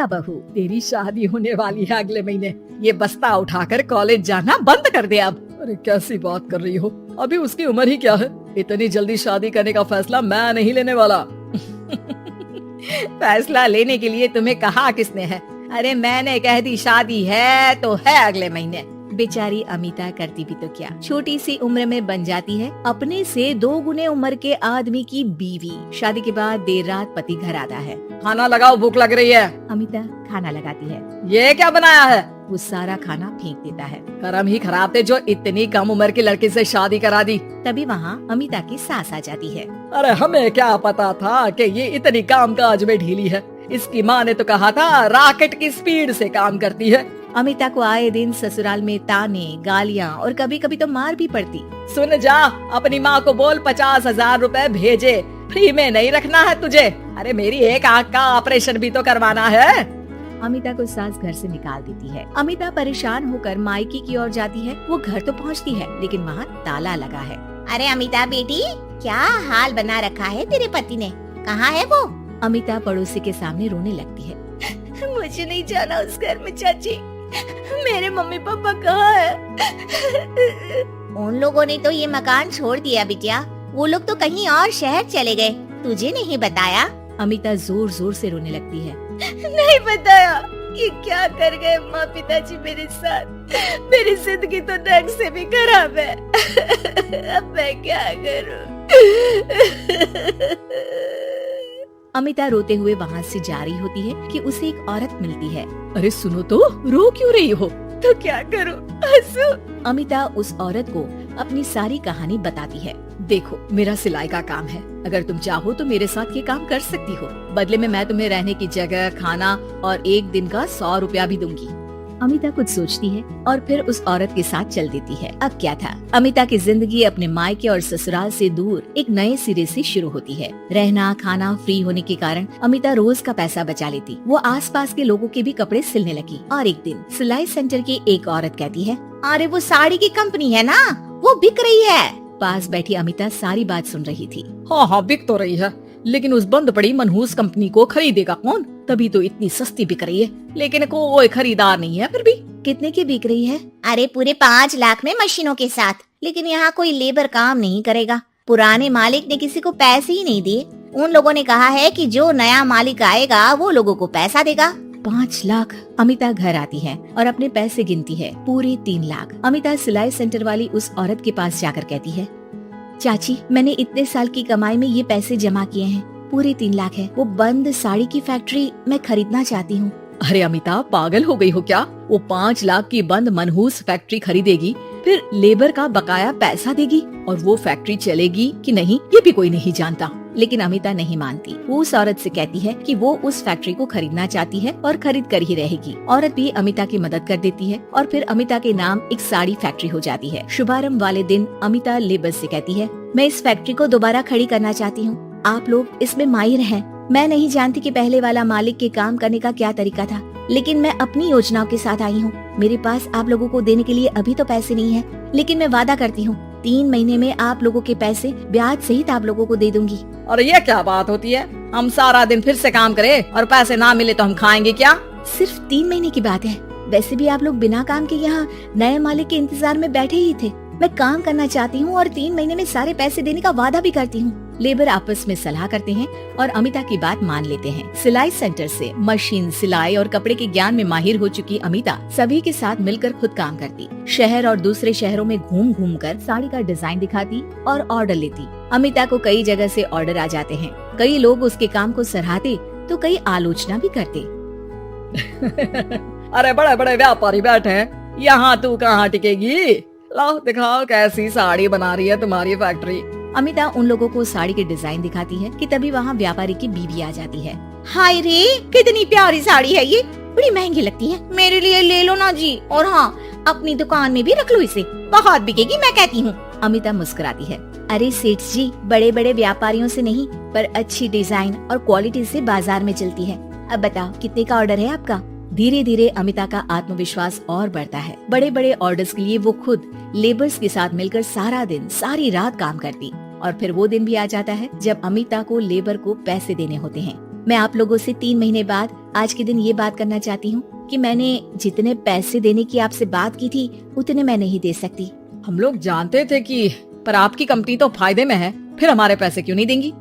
अमिता बहू, तेरी शादी होने वाली है अगले महीने, ये बस्ता उठाकर कॉलेज जाना बंद कर दे अब। अरे कैसी बात कर रही हो, अभी उसकी उम्र ही क्या है, इतनी जल्दी शादी करने का फैसला मैं नहीं लेने वाला। फैसला लेने के लिए तुम्हें कहा किसने है? अरे मैंने कह दी शादी है तो है अगले महीने। बेचारी अमिता करती भी तो क्या, छोटी सी उम्र में बन जाती है अपने से 2 गुने उम्र के आदमी की बीवी। शादी के बाद देर रात पति घर आता है। खाना लगाओ, भूख लग रही है। अमिता खाना लगाती है। ये क्या बनाया है? वो सारा खाना फेंक देता है। कर्म ही खराब थे जो इतनी कम उम्र की लड़की से शादी करा दी। तभी वहाँ अमिता की सास आ जाती है। अरे हमें क्या पता था कि ये इतनी कामकाज में ढीली है, इसकी माँ ने तो कहा था रॉकेट की स्पीड से काम करती है। अमिता को आए दिन ससुराल में ताने, गालियाँ और कभी कभी तो मार भी पड़ती। सुन जा, अपनी माँ को बोल 50,000 रुपए भेजे, फ्री में नहीं रखना है तुझे। अरे मेरी एक आँख का ऑपरेशन भी तो करवाना है। अमिता को सास घर से निकाल देती है। अमिता परेशान होकर मायके की ओर जाती है। वो घर तो पहुँचती है लेकिन वहाँ ताला लगा है। अरे अमिता बेटी, क्या हाल बना रखा है तेरे पति ने, कहाँ है वो? अमिता पड़ोसी के सामने रोने लगती है। मुझे नहीं जाना उस घर में चाची, मेरे मम्मी पापा कहाँ है? उन लोगों ने तो ये मकान छोड़ दिया बिटिया, वो लोग तो कहीं और शहर चले गए, तुझे नहीं बताया? अमिता जोर जोर से रोने लगती है। नहीं बताया, ये क्या कर गए माँ पिताजी मेरे साथ, मेरी जिंदगी तो नर्क से भी खराब है। अब मैं क्या करूँ? अमिता रोते हुए वहाँ से जा रही होती है कि उसे एक औरत मिलती है। अरे सुनो तो, रो क्यों रही हो? तो क्या करूँ, हंसू? अमिता उस औरत को अपनी सारी कहानी बताती है। देखो, मेरा सिलाई का काम है, अगर तुम चाहो तो मेरे साथ ये काम कर सकती हो। बदले में मैं तुम्हें रहने की जगह, खाना और 1 दिन का 100 रुपया भी दूंगी। अमिता कुछ सोचती है और फिर उस औरत के साथ चल देती है। अब क्या था, अमिता की जिंदगी अपने मायके और ससुराल से दूर एक नए सिरे से शुरू होती है। रहना खाना फ्री होने के कारण अमिता रोज का पैसा बचा लेती। वो आसपास के लोगों के भी कपड़े सिलने लगी। और एक दिन सिलाई सेंटर की एक औरत कहती है, अरे वो साड़ी की कंपनी है ना, वो बिक रही है। पास बैठी अमिता सारी बात सुन रही थी। हाँ हाँ बिक तो रही है, लेकिन उस बंद पड़ी मनहूस कंपनी को खरीदेगा कौन? तभी तो इतनी सस्ती बिक रही है, लेकिन कोई खरीदार नहीं है। फिर भी कितने की बिक रही है? अरे पूरे 5 लाख में मशीनों के साथ, लेकिन यहाँ कोई लेबर काम नहीं करेगा। पुराने मालिक ने किसी को पैसे ही नहीं दिए। उन लोगों ने कहा है कि जो नया मालिक आएगा वो लोगों को पैसा देगा। 5 लाख। अमिता घर आती है और अपने पैसे गिनती है, पूरे 3 लाख। अमिता सिलाई सेंटर वाली उस औरत के पास जाकर कहती है, चाची मैंने इतने साल की कमाई में ये पैसे जमा किए हैं, पूरे 3 लाख है। वो बंद साड़ी की फैक्ट्री मैं खरीदना चाहती हूँ। अरे अमिता, पागल हो गई हो क्या? वो 5 लाख की बंद मनहूस फैक्ट्री खरीदेगी, फिर लेबर का बकाया पैसा देगी, और वो फैक्ट्री चलेगी कि नहीं ये भी कोई नहीं जानता। लेकिन अमिता नहीं मानती। वो उस औरत से कहती है कि वो उस फैक्ट्री को खरीदना चाहती है और खरीद कर ही रहेगी। औरत भी अमिता की मदद कर देती है और फिर अमिता के नाम एक साड़ी फैक्ट्री हो जाती है। शुभारंभ वाले दिन अमिता लेबर से कहती है, मैं इस फैक्ट्री को दोबारा खड़ी करना चाहती हूँ, आप लोग इसमें माहिर हैं। मैं नहीं जानती कि पहले वाला मालिक के काम करने का क्या तरीका था, लेकिन मैं अपनी योजनाओं के साथ आई हूँ। मेरे पास आप लोगों को देने के लिए अभी तो पैसे नहीं है, लेकिन मैं वादा करती हूँ 3 महीने में आप लोगों के पैसे ब्याज सहित आप लोगों को दे दूंगी। और ये क्या बात होती है? हम सारा दिन फिर से काम करें और पैसे ना मिले तो हम खाएंगे क्या? सिर्फ 3 महीने की बात है। वैसे भी आप लोग बिना काम के यहाँ नए मालिक के इंतजार में बैठे ही थे। मैं काम करना चाहती हूँ और 3 महीने में सारे पैसे देने का वादा भी करती हूँ। लेबर आपस में सलाह करते हैं और अमिता की बात मान लेते हैं। सिलाई सेंटर से मशीन, सिलाई और कपड़े के ज्ञान में माहिर हो चुकी अमिता सभी के साथ मिलकर खुद काम करती। शहर और दूसरे शहरों में घूम घूम कर साड़ी का डिजाइन दिखाती और ऑर्डर लेती। अमिता को कई जगह से ऑर्डर आ जाते हैं। कई लोग उसके काम को सराहते तो कई आलोचना भी करते। अरे बड़े बड़े व्यापारी बैठे हैं, यहाँ तू कहाँ टिकेगी? लाओ दिखाओ कैसी साड़ी बना रही है तुम्हारी फैक्ट्री। अमिता उन लोगों को साड़ी के डिजाइन दिखाती है कि तभी वहाँ व्यापारी की बीवी आ जाती है। हाय रे, कितनी प्यारी साड़ी है ये, बड़ी महंगी लगती है, मेरे लिए ले लो ना जी। और हाँ, अपनी दुकान में भी रख लो इसे, बहुत बिकेगी मैं कहती हूँ। अमिता मुस्कुराती है, अरे सेठ जी, बड़े बड़े व्यापारियों से नहीं पर अच्छी डिजाइन और क्वालिटी से बाजार में चलती है। अब बताओ कितने का ऑर्डर है आपका? धीरे धीरे अमिता का आत्मविश्वास और बढ़ता है। बड़े बड़े ऑर्डर्स के लिए वो खुद लेबर्स के साथ मिलकर सारा दिन सारी रात काम करती। और फिर वो दिन भी आ जाता है जब अमिता को लेबर को पैसे देने होते हैं। मैं आप लोगों से 3 महीने बाद आज के दिन ये बात करना चाहती हूँ कि मैंने जितने पैसे देने की आपसे बात की थी उतने मैं नहीं दे सकती। हम लोग जानते थे कि पर आपकी कंपनी तो फायदे में है, फिर हमारे पैसे क्यों नहीं देंगी?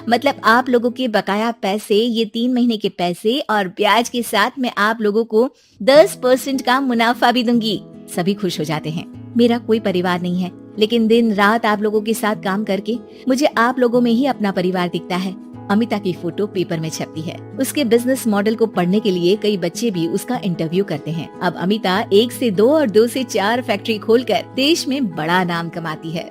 मतलब आप लोगों के बकाया पैसे, ये 3 महीने के पैसे और ब्याज के साथ मैं आप लोगों को 10% का मुनाफा भी दूंगी। सभी खुश हो जाते हैं। मेरा कोई परिवार नहीं है, लेकिन दिन रात आप लोगों के साथ काम करके मुझे आप लोगों में ही अपना परिवार दिखता है। अमिता की फोटो पेपर में छपती है। उसके बिजनेस मॉडल को पढ़ने के लिए कई बच्चे भी उसका इंटरव्यू करते हैं। अब अमिता 1 से 2 और 2 से 4 फैक्ट्री खोलकर देश में बड़ा नाम कमाती है।